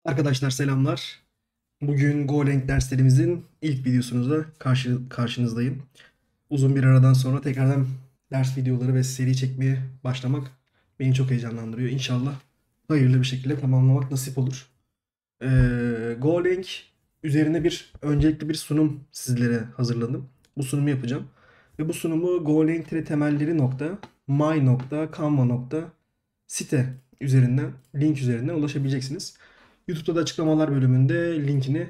Arkadaşlar selamlar. Bugün Golang derslerimizin ilk videosunda karşınızdayım. Uzun bir aradan sonra tekrardan ders videoları ve seri çekmeye başlamak beni çok heyecanlandırıyor. İnşallah hayırlı bir şekilde tamamlamak nasip olur. Golang üzerine öncelikli bir sunum sizlere hazırladım. Bu sunumu yapacağım. Ve bu sunumu golang-temelleri.my.canva.site üzerinden, link üzerinden ulaşabileceksiniz. YouTube'da da açıklamalar bölümünde linkini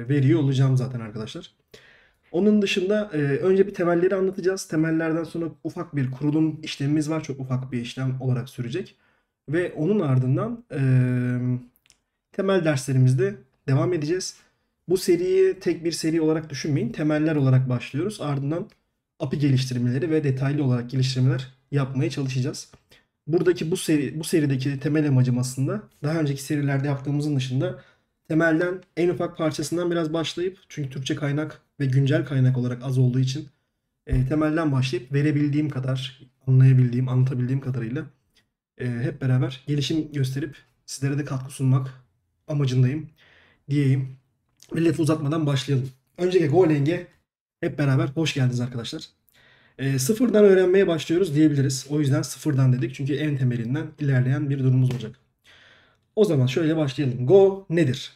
veriyor olacağım zaten arkadaşlar. Onun dışında önce bir temelleri anlatacağız. Temellerden sonra ufak bir kurulum işlemimiz var. Çok ufak bir işlem olarak sürecek. Ve onun ardından temel derslerimizde devam edeceğiz. Bu seriyi tek bir seri olarak düşünmeyin. Temeller olarak başlıyoruz. Ardından API geliştirmeleri ve detaylı olarak geliştirmeler yapmaya çalışacağız. Bu serideki temel amacım aslında daha önceki serilerde yaptığımızın dışında temelden en ufak parçasından biraz başlayıp, çünkü Türkçe kaynak ve güncel kaynak olarak az olduğu için temelden başlayıp verebildiğim kadar, anlayabildiğim, anlatabildiğim kadarıyla hep beraber gelişim gösterip sizlere de katkı sunmak amacındayım diyeyim. Ve lafı uzatmadan başlayalım. Önceki Golang'e hep beraber hoş geldiniz arkadaşlar. Sıfırdan öğrenmeye başlıyoruz diyebiliriz. O yüzden sıfırdan dedik. Çünkü en temelinden ilerleyen bir durumumuz olacak. O zaman şöyle başlayalım. Go nedir?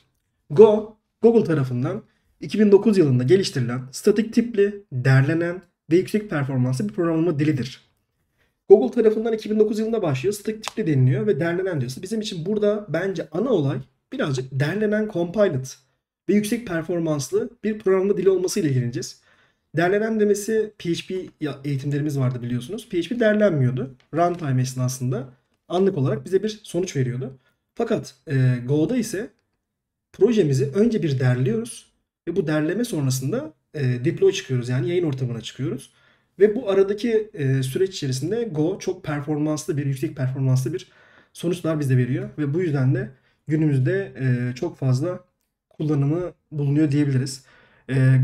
Go, Google tarafından 2009 yılında geliştirilen, statik tipli, derlenen ve yüksek performanslı bir programlama dilidir. Google tarafından 2009 yılında başlıyor. Statik tipli deniliyor ve derlenen diyorsa bizim için burada bence ana olay birazcık derlenen compiled ve yüksek performanslı bir programlama dili olmasıyla ilgileneceğiz. Derlenen demesi PHP eğitimlerimiz vardı biliyorsunuz. PHP derlenmiyordu. Runtime esnasında anlık olarak bize bir sonuç veriyordu. Fakat Go'da ise projemizi önce bir derliyoruz ve bu derleme sonrasında deploy çıkıyoruz, yani yayın ortamına çıkıyoruz. Ve bu aradaki süreç içerisinde Go çok yüksek performanslı bir sonuçlar bize veriyor ve bu yüzden de günümüzde çok fazla kullanımı bulunuyor diyebiliriz.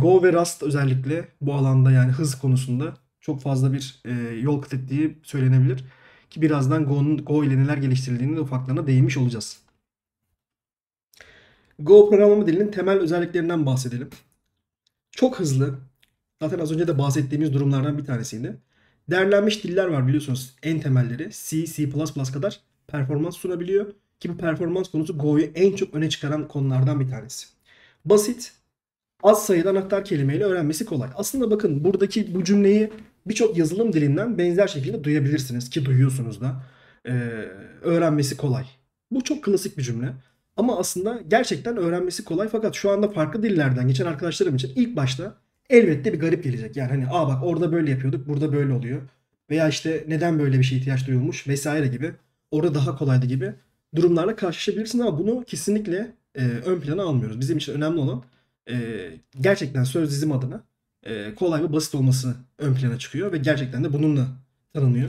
Go ve Rust özellikle bu alanda, yani hız konusunda çok fazla bir yol kat ettiği söylenebilir. Ki birazdan Go ile neler geliştirildiğini de ufaklarına değinmiş olacağız. Go programlama dilinin temel özelliklerinden bahsedelim. Çok hızlı. Zaten az önce de bahsettiğimiz durumlardan bir tanesiydi. Derlenmiş diller var biliyorsunuz. En temelleri C, C++ kadar performans sunabiliyor. Ki bu performans konusu Go'yu en çok öne çıkaran konulardan bir tanesi. Basit, az sayıda anahtar kelimeyle öğrenmesi kolay. Aslında bakın, buradaki bu cümleyi birçok yazılım dilinden benzer şekilde duyabilirsiniz ki duyuyorsunuz da. Ee, Öğrenmesi kolay. Bu çok klasik bir cümle. Ama aslında gerçekten öğrenmesi kolay, fakat şu anda farklı dillerden geçen arkadaşlarım için ilk başta elbette bir garip gelecek. Yani hani bak orada böyle yapıyorduk, burada böyle oluyor. Veya işte neden böyle bir şeye ihtiyaç duyulmuş vesaire gibi. Orada daha kolaydı gibi durumlarla karşılaşabilirsin, ama bunu kesinlikle ön plana almıyoruz. Bizim için önemli olan gerçekten söz dizim adına kolay ve basit olması ön plana çıkıyor ve gerçekten de bununla tanınıyor.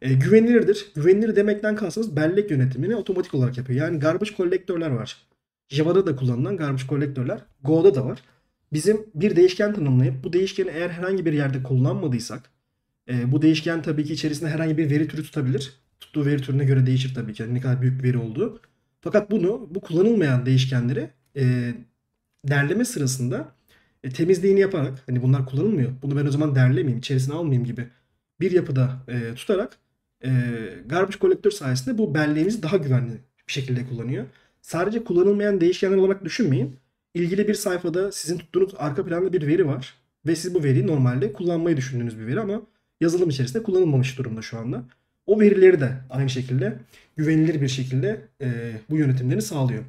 Güvenilirdir. Güvenilir demekten kastımız bellek yönetimini otomatik olarak yapıyor. Yani garbage collector'lar var. Java'da da kullanılan garbage collector'lar Go'da da var. Bizim bir değişken tanımlayıp bu değişkeni eğer herhangi bir yerde kullanmadıysak, bu değişken tabii ki içerisinde herhangi bir veri türü tutabilir. Tuttuğu veri türüne göre değişir tabii ki, yani ne kadar büyük bir veri olduğu. Fakat bu kullanılmayan değişkenleri derleme sırasında temizliğini yaparak, hani bunlar kullanılmıyor, bunu ben o zaman derlemeyeyim, içerisine almayayım gibi bir yapıda tutarak e, garbage collector sayesinde bu belleğimizi daha güvenli bir şekilde kullanıyor. Sadece kullanılmayan değişkenler olarak düşünmeyin. İlgili bir sayfada sizin tuttuğunuz arka planda bir veri var ve siz bu veriyi normalde kullanmayı düşündüğünüz bir veri ama yazılım içerisinde kullanılmamış durumda şu anda. O verileri de aynı şekilde güvenilir bir şekilde bu yönetimlerini sağlıyor.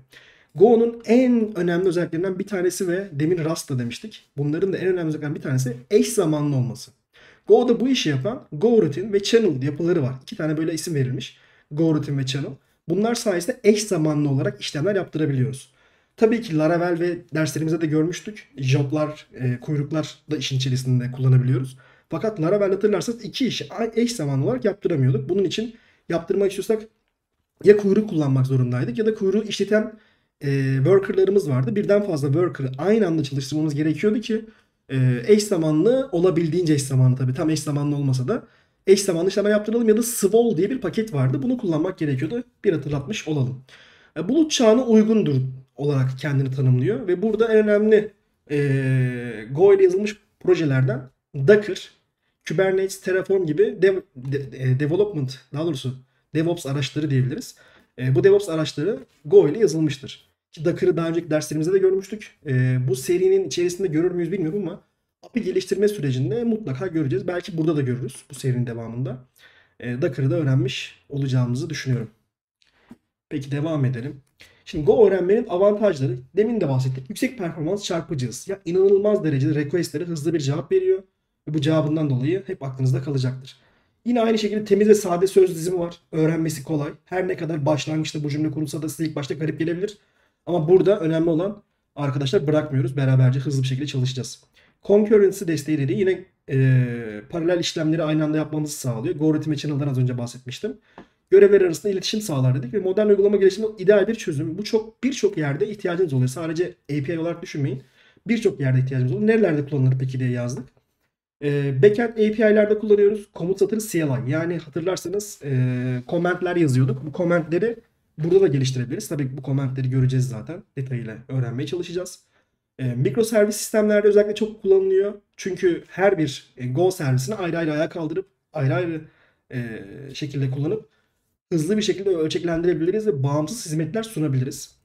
Go'nun en önemli özelliklerinden bir tanesi ve demin Rust da demiştik. Bunların da en önemli özelliklerinden bir tanesi eş zamanlı olması. Go'da bu işi yapan GoRoutine ve Channel yapıları var. İki tane böyle isim verilmiş. GoRoutine ve Channel. Bunlar sayesinde eş zamanlı olarak işlemler yaptırabiliyoruz. Tabii ki Laravel ve derslerimizde de görmüştük. Joblar, kuyruklar da işin içerisinde kullanabiliyoruz. Fakat Laravel, hatırlarsanız, iki işi eş zamanlı olarak yaptıramıyorduk. Bunun için yaptırmak istiyorsak ya kuyruk kullanmak zorundaydık ya da kuyruğu işleten worker'larımız vardı. Birden fazla worker'ı aynı anda çalıştırmamız gerekiyordu ki eş zamanlı, olabildiğince eş zamanlı, tabii tam eş zamanlı olmasa da eş zamanlı işlemler yaptıralım, ya da Swol diye bir paket vardı. Bunu kullanmak gerekiyordu. Bir hatırlatmış olalım. bulut çağına uygundur olarak kendini tanımlıyor. Ve burada en önemli Go ile yazılmış projelerden Docker, Kubernetes, Terraform gibi development, daha doğrusu DevOps araçları diyebiliriz. Bu DevOps araçları Go ile yazılmıştır. Ki Docker'ı daha önceki derslerimizde de görmüştük. Bu serinin içerisinde görür müyüz bilmiyorum ama API geliştirme sürecinde mutlaka göreceğiz. Belki burada da görürüz bu serinin devamında. Docker'ı da öğrenmiş olacağımızı düşünüyorum. Peki devam edelim. Şimdi Go öğrenmenin avantajları, demin de bahsettik. Yüksek performans, çarpıcı hız. Ya inanılmaz derecede requestlere hızlı bir cevap veriyor. Ve bu cevabından dolayı hep aklınızda kalacaktır. Yine aynı şekilde temiz ve sade söz dizimi var. Öğrenmesi kolay. Her ne kadar başlangıçta bu cümle kurulsa da size ilk başta garip gelebilir. Ama burada önemli olan, arkadaşlar, bırakmıyoruz. Beraberce hızlı bir şekilde çalışacağız. Concurrency desteği dediği yine paralel işlemleri aynı anda yapmamızı sağlıyor. Go Rhythm Channel'dan az önce bahsetmiştim. Görevler arasında iletişim sağlar dedik ve modern uygulama geliştirmek ideal bir çözüm. Bu birçok yerde ihtiyacınız oluyor. Sadece API olarak düşünmeyin. Birçok yerde ihtiyacımız oluyor. Nerelerde kullanılır peki diye yazdık. Backend API'lerde kullanıyoruz. Komut satırı CLI. Yani hatırlarsanız komentler yazıyorduk. Bu komentleri burada da geliştirebiliriz. Tabii bu komentleri göreceğiz zaten. Detayıyla öğrenmeye çalışacağız. Mikroservis sistemlerde özellikle çok kullanılıyor. Çünkü her bir Go servisini ayrı ayrı ayağa kaldırıp ayrı ayrı şekilde kullanıp hızlı bir şekilde ölçeklendirebiliriz ve bağımsız hizmetler sunabiliriz.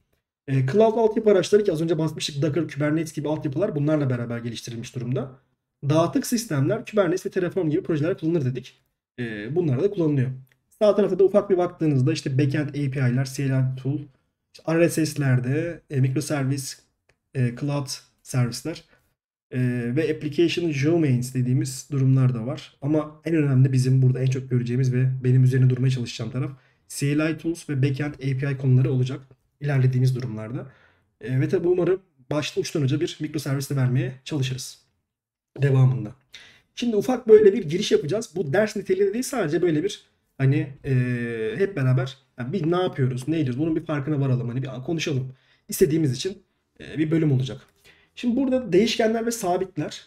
Cloud altyapı araçları, ki az önce bahsetmiştik, Docker, Kubernetes gibi altyapılar bunlarla beraber geliştirilmiş durumda. Dağıtık sistemler, Kubernetes ve Terraform gibi projeler kullanılır dedik. Bunlar da kullanılıyor. Sağ tarafta da ufak bir baktığınızda işte backend API'ler, CLI tool, işte RSS'lerde, microservice, cloud servisler ve application domains dediğimiz durumlar da var. Ama en önemli, bizim burada en çok göreceğimiz ve benim üzerine durmaya çalışacağım taraf CLI tools ve backend API konuları olacak ilerlediğimiz durumlarda. Ve tabi umarım başta uçtan uca bir mikroservis vermeye çalışırız devamında. Şimdi ufak böyle bir giriş yapacağız. Bu ders niteliğinde değil, sadece böyle bir hani hep beraber yani bir ne yapıyoruz, ne ediyoruz, bunun bir farkına varalım, hani bir konuşalım istediğimiz için bir bölüm olacak. Şimdi burada değişkenler ve sabitler,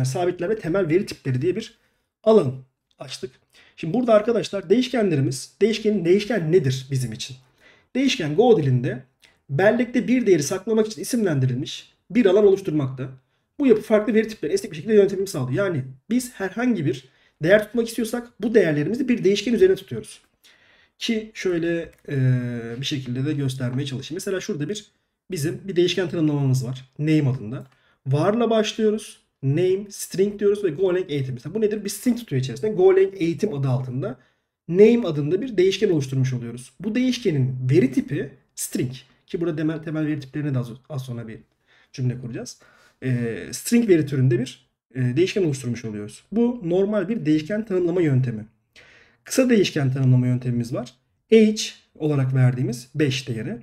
sabitler ve temel veri tipleri diye bir alan açtık. Şimdi burada arkadaşlar değişken nedir bizim için? Değişken Go dilinde bellekte bir değeri saklamak için isimlendirilmiş bir alan oluşturmakta. Bu yapı farklı veri tipleri esnek bir şekilde yönetimini sağlıyor. Yani biz herhangi bir değer tutmak istiyorsak bu değerlerimizi bir değişken üzerine tutuyoruz. Ki şöyle bir şekilde de göstermeye çalışayım. Mesela şurada bizim bir değişken tanımlamamız var. Name adında. Var'la başlıyoruz. Name, string diyoruz ve golang eğitim. Mesela bu nedir? Bir string tutuyor içerisinde. Golang eğitim adı altında name adında bir değişken oluşturmuş oluyoruz. Bu değişkenin veri tipi string. Ki burada temel veri tiplerine de az sonra bir cümle kuracağız. String veri türünde bir değişken oluşturmuş oluyoruz. Bu normal bir değişken tanımlama yöntemi. Kısa değişken tanımlama yöntemimiz var. Age olarak verdiğimiz 5 değeri.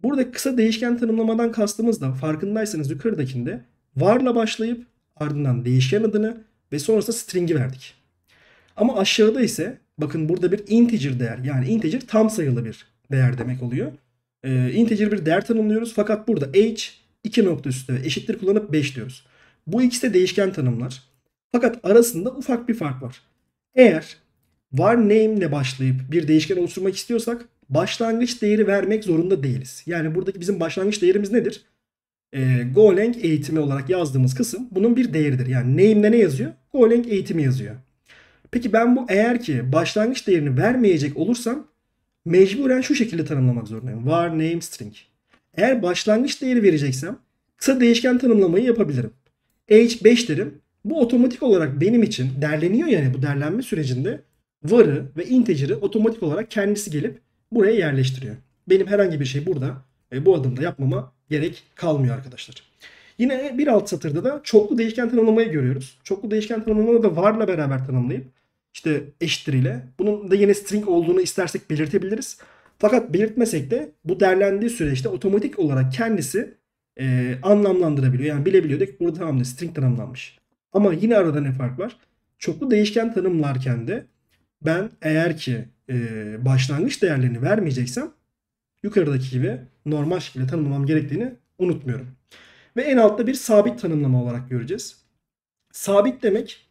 Burada kısa değişken tanımlamadan kastımız da, farkındaysanız yukarıdakinde var'la başlayıp ardından değişken adını ve sonrasında string'i verdik. Ama aşağıda ise bakın burada bir integer değer, yani integer tam sayılı bir değer demek oluyor. Integer bir değer tanımlıyoruz fakat burada age 2 nokta üstü ve eşittir kullanıp 5 diyoruz. Bu ikisi de değişken tanımlar. Fakat arasında ufak bir fark var. Eğer var name ile başlayıp bir değişken oluşturmak istiyorsak başlangıç değeri vermek zorunda değiliz. Yani buradaki bizim başlangıç değerimiz nedir? Golang eğitimi olarak yazdığımız kısım bunun bir değeridir. Yani name'de ne yazıyor? Golang eğitimi yazıyor. Peki ben eğer ki başlangıç değerini vermeyecek olursam mecburen şu şekilde tanımlamak zorundayım. Var name string. Eğer başlangıç değeri vereceksem kısa değişken tanımlamayı yapabilirim. Age 5 derim. Bu otomatik olarak benim için derleniyor, yani bu derlenme sürecinde var'ı ve integer'ı otomatik olarak kendisi gelip buraya yerleştiriyor. Benim herhangi bir şey burada bu adımda yapmama gerek kalmıyor arkadaşlar. Yine bir alt satırda da çoklu değişken tanımlamayı görüyoruz. Çoklu değişken tanımlamayı da var'la beraber tanımlayıp işte eşittir ile bunun da yine string olduğunu istersek belirtebiliriz. Fakat belirtmesek de bu derlendiği süreçte otomatik olarak kendisi anlamlandırabiliyor. Yani bilebiliyor ki burada tamamdır, string tanımlanmış. Ama yine arada ne fark var? Çoklu değişken tanımlarken de ben eğer ki başlangıç değerlerini vermeyeceksem yukarıdaki gibi normal şekilde tanımlamam gerektiğini unutmuyorum. Ve en altta bir sabit tanımlama olarak göreceğiz. Sabit demek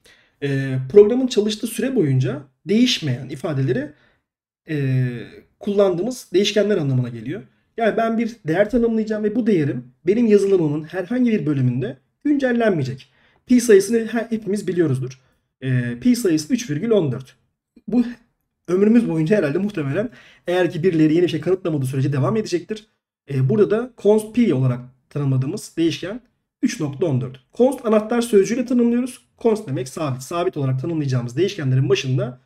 programın çalıştığı süre boyunca değişmeyen ifadeleri kullandığımız değişkenler anlamına geliyor. Yani ben bir değer tanımlayacağım ve bu değerim benim yazılımımın herhangi bir bölümünde güncellenmeyecek. Pi sayısını hepimiz biliyoruzdur. Pi sayısı 3,14. Bu ömrümüz boyunca herhalde muhtemelen eğer ki birileri yeni bir şey kanıtlamadığı sürece devam edecektir. Burada da const pi olarak tanımladığımız değişken 3,14. Const anahtar sözcüğüyle tanımlıyoruz. Const demek sabit. Sabit olarak tanımlayacağımız değişkenlerin başında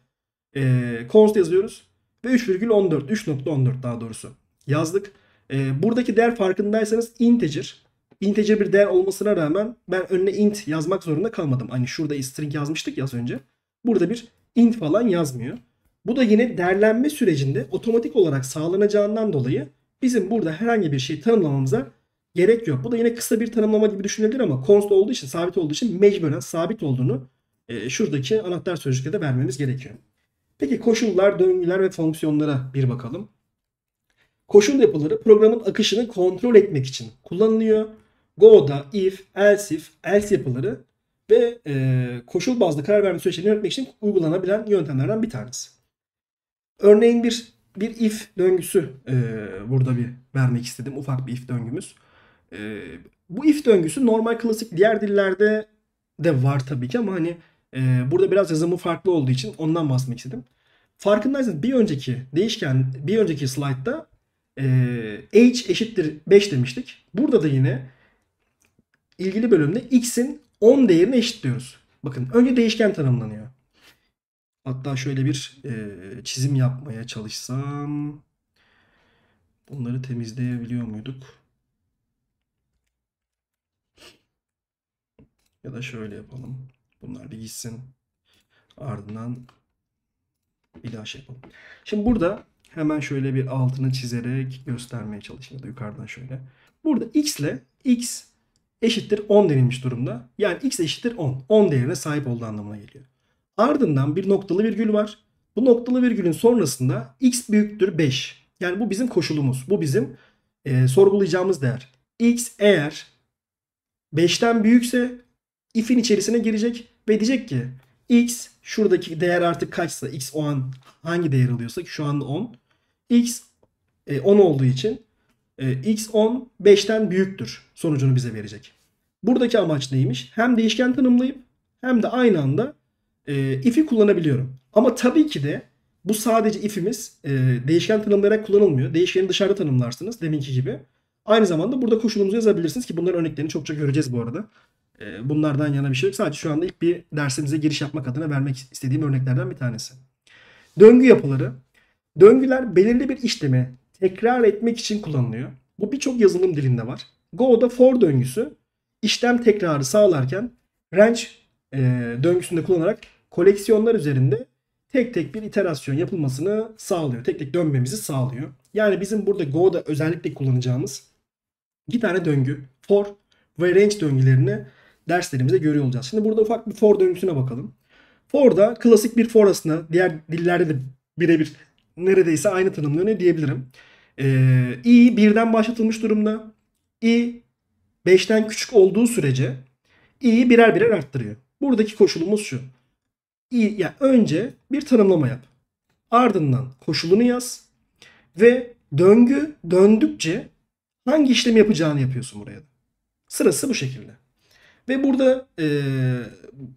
const yazıyoruz. Ve 3,14, 3,14 daha doğrusu yazdık. Buradaki değer farkındaysanız integer. Integer bir değer olmasına rağmen ben önüne int yazmak zorunda kalmadım. Hani şurada string yazmıştık ya az önce. Burada bir int falan yazmıyor. Bu da yine değerlenme sürecinde otomatik olarak sağlanacağından dolayı bizim burada herhangi bir şey tanımlamamıza gerek yok. Bu da yine kısa bir tanımlama gibi düşünülebilir ama const olduğu için, sabit olduğu için mecburen sabit olduğunu şuradaki anahtar sözcükte de vermemiz gerekiyor. Peki koşullar, döngüler ve fonksiyonlara bir bakalım. Koşul yapıları programın akışını kontrol etmek için kullanılıyor. Go'da if, else yapıları ve koşul bazlı karar verme süreçlerini yönetmek için uygulanabilen yöntemlerden bir tanesi. Örneğin bir if döngüsü burada bir vermek istedim. Ufak bir if döngümüz. Bu if döngüsü normal klasik diğer dillerde de var tabii ki ama hani burada biraz yazımı farklı olduğu için ondan bahsetmek istedim. Farkındaysanız bir önceki slaytta age eşittir 5 demiştik. Burada da yine ilgili bölümde x'in 10 değerini eşitliyoruz. Bakın önce değişken tanımlanıyor. Hatta şöyle bir çizim yapmaya çalışsam bunları temizleyebiliyor muyduk? Ya da şöyle yapalım. Bunlar bir gitsin. Ardından bir daha şey yapalım. Şimdi burada hemen şöyle bir altını çizerek göstermeye çalışayım. Ya da yukarıdan şöyle. Burada x eşittir 10 denilmiş durumda. Yani x eşittir 10. 10 değerine sahip olduğu anlamına geliyor. Ardından bir noktalı virgül var. Bu noktalı virgülün sonrasında x büyüktür 5. Yani bu bizim koşulumuz. Bu bizim sorgulayacağımız değer. X eğer 5'ten büyükse if'in içerisine girecek ve diyecek ki x şuradaki değer artık kaçsa, x o an hangi değer alıyorsa ki şu anda 10. X 10 olduğu için x 10 5'ten büyüktür sonucunu bize verecek. Buradaki amaç neymiş? Hem değişken tanımlayıp hem de aynı anda if'i kullanabiliyorum. Ama tabii ki de bu sadece if'imiz değişken tanımlayarak kullanılmıyor. Değişkeni dışarıda tanımlarsınız deminki gibi. Aynı zamanda burada koşulumuzu yazabilirsiniz ki bunların örneklerini çokça göreceğiz bu arada. Bunlardan yana bir şey yok. Sadece şu anda ilk bir dersimize giriş yapmak adına vermek istediğim örneklerden bir tanesi. Döngü yapıları. Döngüler belirli bir işlemi tekrar etmek için kullanılıyor. Bu birçok yazılım dilinde var. Go'da for döngüsü işlem tekrarı sağlarken range döngüsünde kullanarak koleksiyonlar üzerinde tek tek bir iterasyon yapılmasını sağlıyor. Tek tek dönmemizi sağlıyor. Yani bizim burada Go'da özellikle kullanacağımız iki tane döngü for ve range döngülerini derslerimizde görüyor olacağız. Şimdi burada ufak bir for döngüsüne bakalım. For'da klasik bir for aslında diğer dillerde de birebir neredeyse aynı tanımlanıyor diyebilirim. I birden başlatılmış durumda. I 5'ten küçük olduğu sürece i'yi birer birer arttırıyor. Buradaki koşulumuz şu. Yani önce bir tanımlama yap. Ardından koşulunu yaz. Ve döngü döndükçe hangi işlemi yapacağını yapıyorsun buraya. Sırası bu şekilde. Ve burada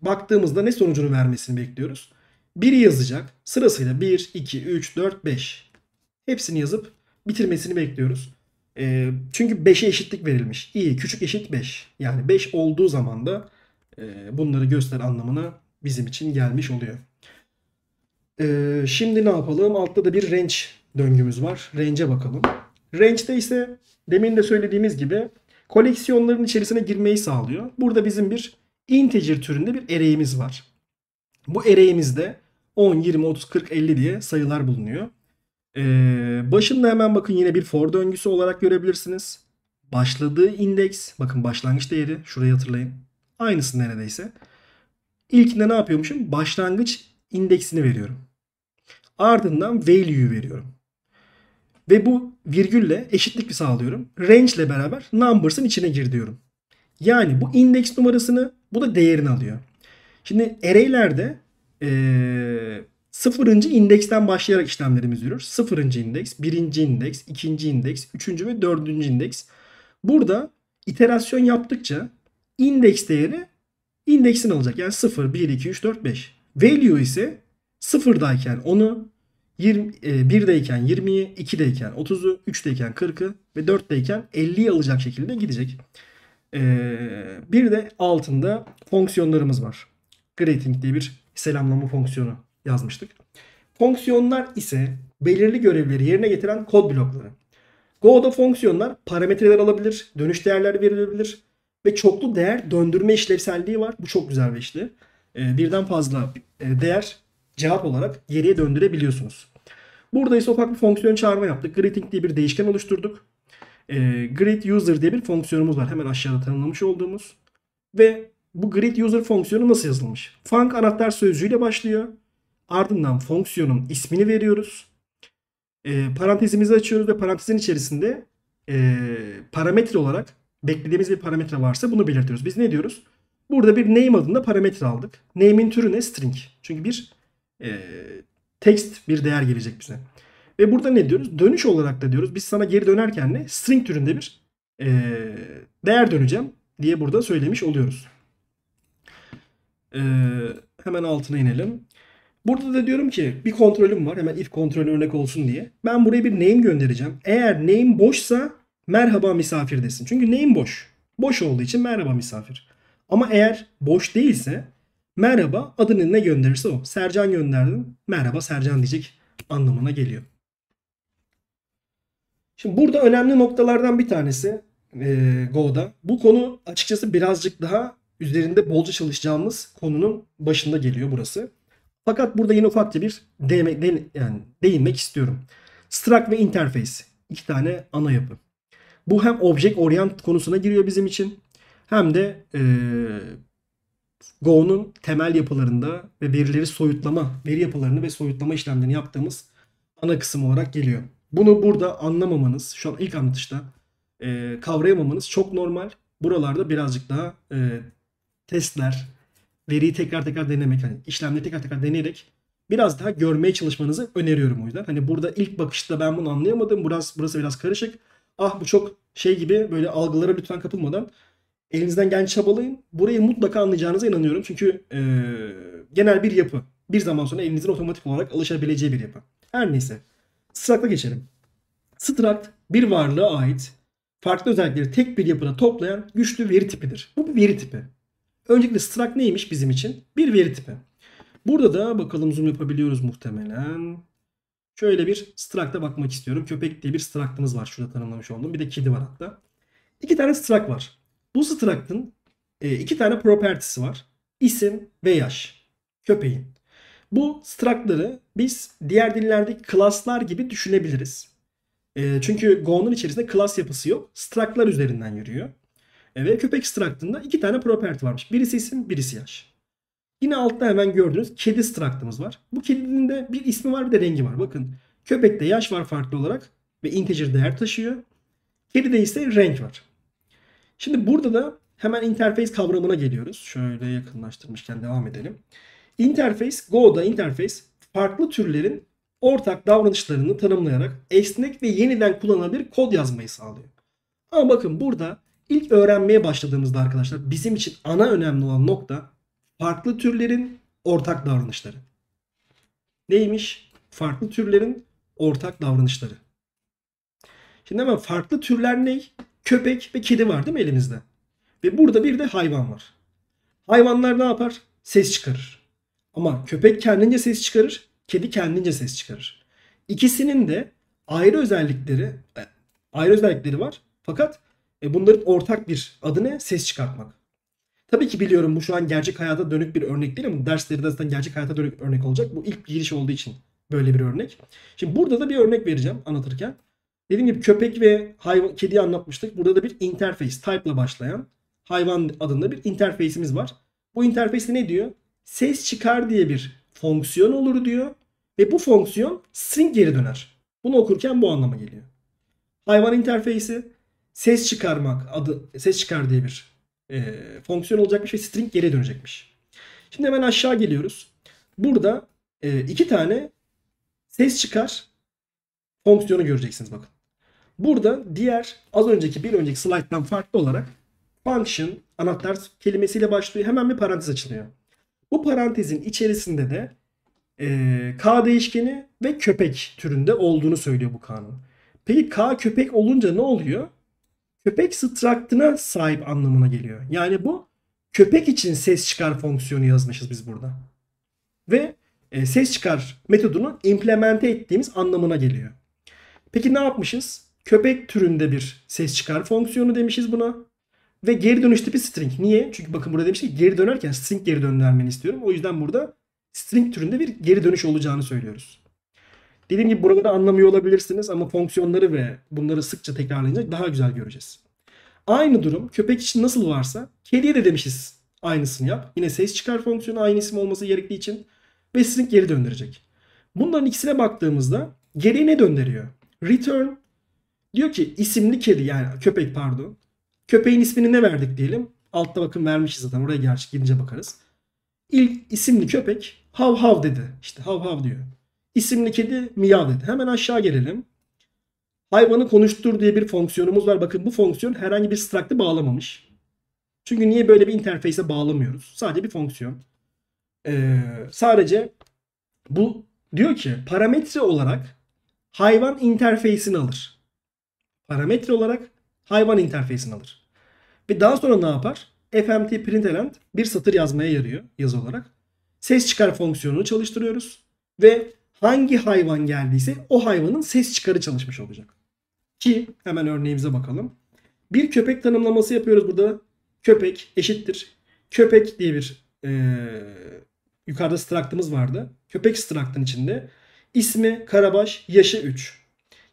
baktığımızda ne sonucunu vermesini bekliyoruz. 1'i yazacak. Sırasıyla 1, 2, 3, 4, 5. Hepsini yazıp bitirmesini bekliyoruz. Çünkü 5'e eşitlik verilmiş. İyi küçük eşit 5. Yani 5 olduğu zaman da bunları göster anlamına bizim için gelmiş oluyor. Şimdi ne yapalım? Altta da bir range döngümüz var. Range'e bakalım. Range'de ise demin de söylediğimiz gibi koleksiyonların içerisine girmeyi sağlıyor. Burada bizim bir integer türünde bir array'imiz var. Bu array'imizde 10, 20, 30, 40, 50 diye sayılar bulunuyor. Başında hemen bakın yine bir for döngüsü olarak görebilirsiniz. Başladığı indeks, bakın başlangıç değeri, şurayı hatırlayın. Aynısı neredeyse. İlkinde ne yapıyormuşum? Başlangıç indeksini veriyorum. Ardından value'yu veriyorum. Ve bu virgülle eşitlik bir sağlıyorum. Range ile beraber numbers'ın içine gir diyorum. Yani bu indeks numarasını, bu da değerini alıyor. Şimdi array'lerde Sıfırıncı indeksten başlayarak işlemlerimiz yürür. Sıfırıncı indeks, birinci indeks, ikinci indeks, üçüncü ve dördüncü indeks. Burada iterasyon yaptıkça indeks değeri indeksini alacak. Yani 0, 1, 2, 3, 4, 5. Value ise sıfırdayken 10'u, 1'deyken 20'yi, 2'deyken 30'u, 3'deyken 40'ı ve 4'teyken 50'yi alacak şekilde gidecek. Bir de altında fonksiyonlarımız var. Greeting diye bir selamlama fonksiyonu yazmıştık. Fonksiyonlar ise belirli görevleri yerine getiren kod blokları. Go'da fonksiyonlar parametreler alabilir, dönüş değerler verilebilir ve çoklu değer döndürme işlevselliği var. Bu çok güzel bir işlev. Birden fazla değer cevap olarak geriye döndürebiliyorsunuz. Burada ise ufak bir fonksiyon çağırma yaptık. Greeting diye bir değişken oluşturduk. Greet user diye bir fonksiyonumuz var. Hemen aşağıda tanımlamış olduğumuz. Ve bu greet user fonksiyonu nasıl yazılmış? Func anahtar sözcüğüyle başlıyor. Ardından fonksiyonun ismini veriyoruz. Parantezimizi açıyoruz ve parantezin içerisinde parametre olarak beklediğimiz bir parametre varsa bunu belirtiyoruz. Biz ne diyoruz? Burada bir name adında parametre aldık. Name'in türü ne? String. Çünkü bir text bir değer gelecek bize. Ve burada ne diyoruz? Dönüş olarak da diyoruz. Biz sana geri dönerken ne? String türünde bir değer döneceğim diye burada söylemiş oluyoruz. Hemen altına inelim. Burada da diyorum ki bir kontrolüm var. Hemen if kontrolü örnek olsun diye. Ben buraya bir name göndereceğim. Eğer name boşsa merhaba misafir desin. Çünkü name boş. Boş olduğu için merhaba misafir. Ama eğer boş değilse merhaba adını ne gönderirse o. Sercan gönderdim. Merhaba Sercan diyecek anlamına geliyor. Şimdi burada önemli noktalardan bir tanesi Go'da. Bu konu açıkçası birazcık daha üzerinde bolca çalışacağımız konunun başında geliyor burası. Fakat burada yine ufakça bir değinmek istiyorum. Struct ve interface. İki tane ana yapı. Bu hem object orient konusuna giriyor bizim için. Hem de Go'nun temel yapılarında ve verileri soyutlama, veri yapılarını ve soyutlama işlemlerini yaptığımız ana kısım olarak geliyor. Bunu burada anlamamanız, şu an ilk anlatışta kavrayamamanız çok normal. Buralarda birazcık daha testler, veriyi tekrar tekrar denemek, hani işlemleri tekrar tekrar deneyerek biraz daha görmeye çalışmanızı öneriyorum o yüzden. Hani burada ilk bakışta ben bunu anlayamadım. Burası biraz karışık. Ah bu çok şey gibi böyle algılara lütfen kapılmadan elinizden gelen çabalayın. Burayı mutlaka anlayacağınıza inanıyorum. Çünkü genel bir yapı. Bir zaman sonra elinizin otomatik olarak alışabileceği bir yapı. Her neyse. Struct'a geçelim. Struct bir varlığa ait farklı özellikleri tek bir yapıda toplayan güçlü veri tipidir. Bu bir veri tipi. Öncelikle struct neymiş bizim için? Bir veri tipi. Burada da bakalım zoom yapabiliyoruz muhtemelen. Şöyle bir struct'a bakmak istiyorum. Köpek diye bir struct'ımız var. Şurada tanımlamış olduğum. Bir de kedi var hatta. İki tane struct var. Bu struct'ın iki tane property'si var. İsim ve yaş. Köpeğin. Bu struct'ları biz diğer dillerdeki class'lar gibi düşünebiliriz. Çünkü Go'nun içerisinde class yapısı yok. Struct'lar üzerinden yürüyor. Ve köpek struct'ında iki tane property varmış. Birisi isim, birisi yaş. Yine altta hemen gördüğünüz kedi struct'ımız var. Bu kedinin de bir ismi var bir de rengi var. Bakın köpekte yaş var farklı olarak ve integer değer taşıyor. Kedide ise renk var. Şimdi burada da hemen interface kavramına geliyoruz. Şöyle yakınlaştırmışken devam edelim. Interface, Go'da interface farklı türlerin ortak davranışlarını tanımlayarak esnek ve yeniden kullanılabilir kod yazmayı sağlıyor. Ama bakın burada ilk öğrenmeye başladığımızda arkadaşlar bizim için ana önemli olan nokta farklı türlerin ortak davranışları. Neymiş? Farklı türlerin ortak davranışları. Şimdi hemen farklı türler ne? Köpek ve kedi var değil mi elimizde? Ve burada bir de hayvan var. Hayvanlar ne yapar? Ses çıkarır. Ama köpek kendince ses çıkarır, kedi kendince ses çıkarır. İkisinin de ayrı özellikleri var. Fakat bunların ortak bir adı ne? Ses çıkartmak. Tabii ki biliyorum bu şu an gerçek hayata dönük bir örnek değil ama dersleri de zaten gerçek hayata dönük örnek olacak. Bu ilk giriş olduğu için böyle bir örnek. Şimdi burada da bir örnek vereceğim anlatırken. Dediğim gibi köpek ve kediyi anlatmıştık. Burada da bir interface type ile başlayan hayvan adında bir interface'imiz var. Bu interface'te ne diyor? Ses çıkar diye bir fonksiyon olur diyor. Ve bu fonksiyon string geri döner. Bunu okurken bu anlama geliyor. Hayvan interface'i ses çıkar diye bir fonksiyon olacakmış ve string geri dönecekmiş. Şimdi hemen aşağı geliyoruz. Burada iki tane ses çıkar fonksiyonu göreceksiniz bakın. Burada diğer az önceki bir önceki slayttan farklı olarak function anahtar kelimesiyle başlıyor. Hemen bir parantez açılıyor. Bu parantezin içerisinde de K değişkeni ve köpek türünde olduğunu söylüyor bu kanun. Peki K köpek olunca ne oluyor? Köpek struct'ına sahip anlamına geliyor. Yani bu köpek için ses çıkar fonksiyonu yazmışız biz burada. Ve ses çıkar metodunu implemente ettiğimiz anlamına geliyor. Peki ne yapmışız? Köpek türünde bir ses çıkar fonksiyonu demişiz buna. Ve geri dönüş tipi string. Niye? Çünkü bakın burada demiş ki geri dönerken string geri döndürmeni istiyorum. O yüzden burada string türünde bir geri dönüş olacağını söylüyoruz. Dediğim gibi buraları anlamıyor olabilirsiniz ama fonksiyonları ve bunları sıkça tekrarlayınca daha güzel göreceğiz. Aynı durum köpek için nasıl varsa kediye de demişiz aynısını yap. Yine ses çıkar fonksiyonu aynı isim olması gerektiği için ve string geri döndürecek. Bunların ikisine baktığımızda geriye ne döndürüyor? Return diyor ki isimli kedi yani köpek pardon. Köpeğin ismini ne verdik diyelim. Altta bakın vermişiz zaten oraya gerçi gidince bakarız. İlk isimli köpek hav hav dedi. İşte hav hav diyor. İsimli kedi miyav dedi. Hemen aşağı gelelim. Hayvanı konuştur diye bir fonksiyonumuz var. Bakın bu fonksiyon herhangi bir struct'ı bağlamamış. Çünkü niye böyle bir interface'e bağlamıyoruz? Sadece bir fonksiyon. Sadece bu diyor ki parametre olarak hayvan interface'ini alır. Parametre olarak hayvan interface'ini alır. Ve daha sonra ne yapar? fmt println bir satır yazmaya yarıyor yazı olarak. Ses çıkar fonksiyonunu çalıştırıyoruz. Ve hangi hayvan geldiyse o hayvanın ses çıkarı çalışmış olacak. Ki hemen örneğimize bakalım. Bir köpek tanımlaması yapıyoruz burada. Köpek eşittir. Köpek diye bir yukarıda struct'ımız vardı. Köpek struct'ın içinde ismi Karabaş, yaşı 3.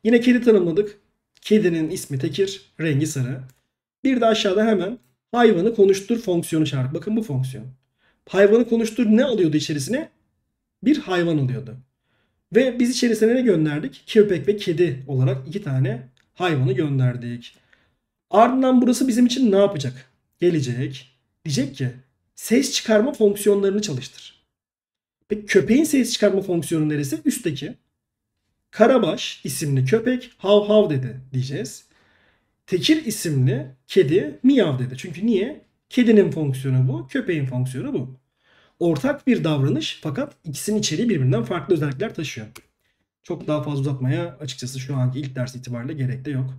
Yine kedi tanımladık. Kedinin ismi Tekir, rengi sarı. Bir de aşağıda hemen hayvanı konuştur fonksiyonu çağırdık. Bakın bu fonksiyon. Hayvanı konuştur ne alıyordu içerisine? Bir hayvan alıyordu. Ve biz içerisine ne gönderdik? Köpek ve kedi olarak iki tane hayvanı gönderdik. Ardından burası bizim için ne yapacak? Gelecek. Diyecek ki ses çıkarma fonksiyonlarını çalıştır. Peki köpeğin ses çıkarma fonksiyonu neresi? Üstteki. Karabaş isimli köpek hav hav dedi diyeceğiz. Tekir isimli kedi miyav dedi. Çünkü niye? Kedinin fonksiyonu bu, köpeğin fonksiyonu bu. Ortak bir davranış fakat ikisinin içeriği birbirinden farklı özellikler taşıyor. Çok daha fazla uzatmaya açıkçası şu anki ilk ders itibariyle gerek de yok.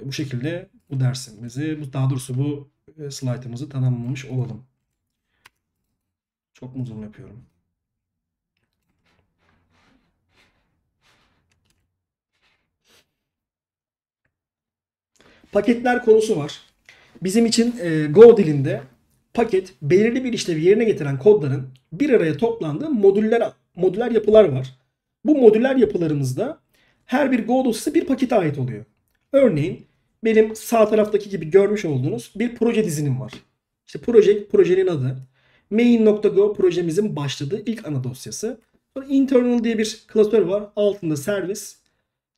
Bu şekilde bu dersimizi, daha doğrusu bu slaytımızı tamamlamış olalım. Çok mu uzun yapıyorum? Paketler konusu var. Bizim için Go dilinde paket belirli bir işlevi yerine getiren kodların bir araya toplandığı modüler yapılar var. Bu modüler yapılarımızda her bir Go dosyası bir pakete ait oluyor. Örneğin benim sağ taraftaki gibi görmüş olduğunuz bir proje dizinim var. İşte projenin adı. Main.go projemizin başladığı ilk ana dosyası. Sonra internal diye bir klasör var. Altında service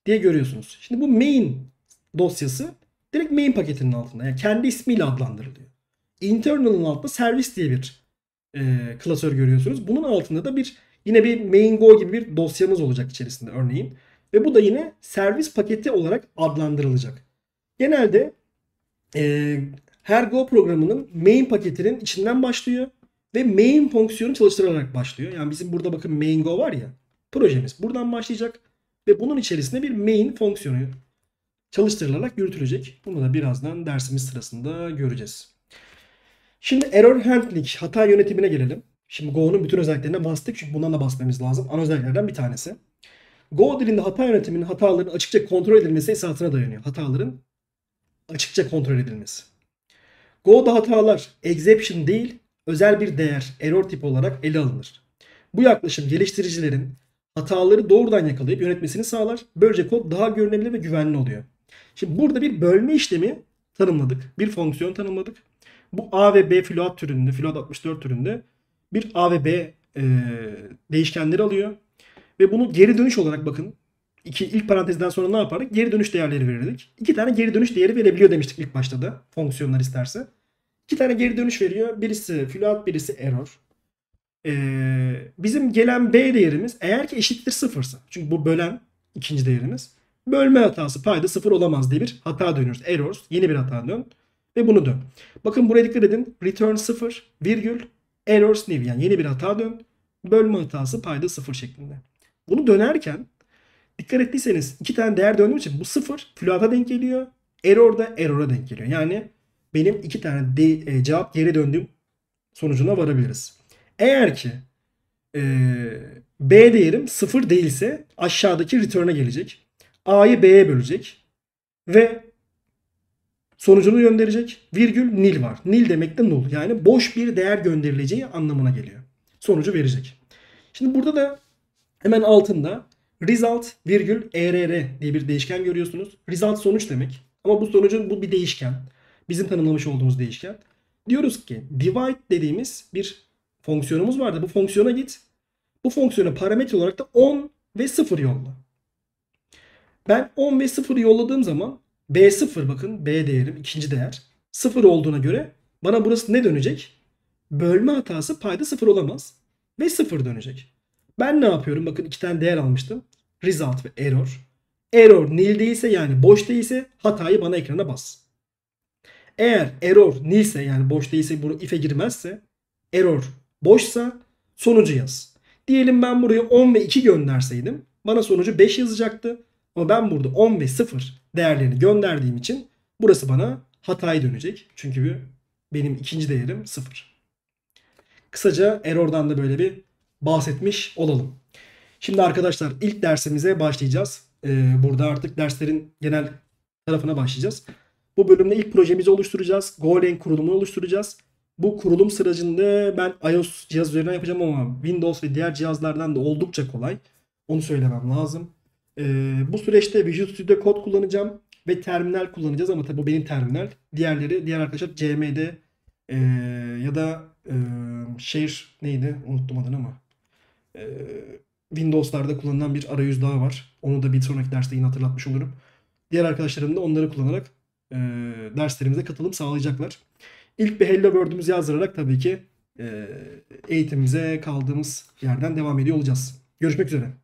diye görüyorsunuz. Şimdi bu main dosyası direkt main paketinin altında. Yani kendi ismiyle adlandırılıyor. Internal'ın altında service diye bir klasör görüyorsunuz. Bunun altında da yine bir main go gibi bir dosyamız olacak içerisinde örneğin. Ve bu da yine servis paketi olarak adlandırılacak. Genelde her Go programının main paketinin içinden başlıyor ve main fonksiyonu çalıştırarak başlıyor. Yani bizim burada bakın main go var ya, projemiz buradan başlayacak ve bunun içerisinde bir main fonksiyonu çalıştırılarak yürütülecek. Bunu da birazdan dersimiz sırasında göreceğiz. Şimdi error handling, hata yönetimine gelelim. Şimdi Go'nun bütün özelliklerine bastık çünkü bundan da basmamız lazım. Ana özelliklerden bir tanesi. Go dilinde hata yönetiminin hataların açıkça kontrol edilmesi esasına dayanıyor. Hataların açıkça kontrol edilmesi. Go'da hatalar exception değil, özel bir değer, error tipi olarak ele alınır. Bu yaklaşım geliştiricilerin hataları doğrudan yakalayıp yönetmesini sağlar. Böylece kod daha görünebilir ve güvenli oluyor. Şimdi burada bir bölme işlemi tanımladık. Bir fonksiyon tanımladık. Bu A ve B float türünde, float 64 türünde bir A ve B değişkenleri alıyor. Ve bunu geri dönüş olarak bakın. İlk parantezden sonra ne yapardık? Geri dönüş değerleri verirdik. 2 tane geri dönüş değeri verebiliyor demiştik ilk başta da. Fonksiyonlar isterse. 2 tane geri dönüş veriyor. Birisi float, birisi error. Bizim gelen B değerimiz eğer ki eşittir sıfırsa. Çünkü bu bölen ikinci değerimiz. Bölme hatası payda sıfır olamaz diye bir hata dönüyoruz. Errors. Yeni bir hata dön. Ve bunu dön. Bakın buraya dikkat edin. Return 0 virgül errors new. Yani yeni bir hata dön. Bölme hatası payda sıfır şeklinde. Bunu dönerken dikkat ettiyseniz iki tane değer döndüğüm için bu sıfır float'a denk geliyor. Error da error'a denk geliyor. Yani benim iki tane cevap geri döndüğüm sonucuna varabiliriz. Eğer ki B değerim 0 değilse aşağıdaki return'a gelecek. A'yı B'ye bölecek. Ve sonucunu gönderecek. Virgül nil var. Nil demek de null. Yani boş bir değer gönderileceği anlamına geliyor. Sonucu verecek. Şimdi burada da hemen altında result virgül err diye bir değişken görüyorsunuz. Result sonuç demek. Ama bu sonucun bu bir değişken. Bizim tanımlamış olduğumuz değişken. Diyoruz ki divide dediğimiz bir fonksiyonumuz vardı. Bu fonksiyona git. Bu fonksiyona parametre olarak da 10 ve 0 yolla. Ben 10 ve 0 yolladığım zaman B0 bakın B değerim ikinci değer 0 olduğuna göre bana burası ne dönecek? Bölme hatası payda 0 olamaz ve 0 dönecek. Ben ne yapıyorum? Bakın iki tane değer almıştım. Result ve error. Error nil değilse yani boş değilse hatayı bana ekrana bas. Eğer error nilse yani boş değilse bunu if'e girmezse error boşsa sonucu yaz. Diyelim ben buraya 10 ve 2 gönderseydim bana sonucu 5 yazacaktı. Ama ben burada 10 ve 0 değerlerini gönderdiğim için burası bana hatayı dönecek. Çünkü benim ikinci değerim 0. Kısaca error'dan da böyle bir bahsetmiş olalım. Şimdi arkadaşlar ilk dersimize başlayacağız. Burada artık derslerin genel tarafına başlayacağız. Bu bölümde ilk projemizi oluşturacağız. Golang kurulumunu oluşturacağız. Bu kurulum sırasında ben iOS cihaz üzerinden yapacağım ama Windows ve diğer cihazlardan da oldukça kolay. Onu söylemem lazım. Bu süreçte Visual Studio Code kullanacağım ve terminal kullanacağız ama tabii bu benim terminal. Diğer arkadaşlar CMD ya da Share neydi? Unuttum adını ama. E, Windows'larda kullanılan bir arayüz daha var. Onu da bir sonraki derste yine hatırlatmış olurum. Diğer arkadaşlarım da onları kullanarak derslerimize katılım sağlayacaklar. İlk bir Hello World'ümüzü yazdırarak tabii ki eğitimimize kaldığımız yerden devam ediyor olacağız. Görüşmek üzere.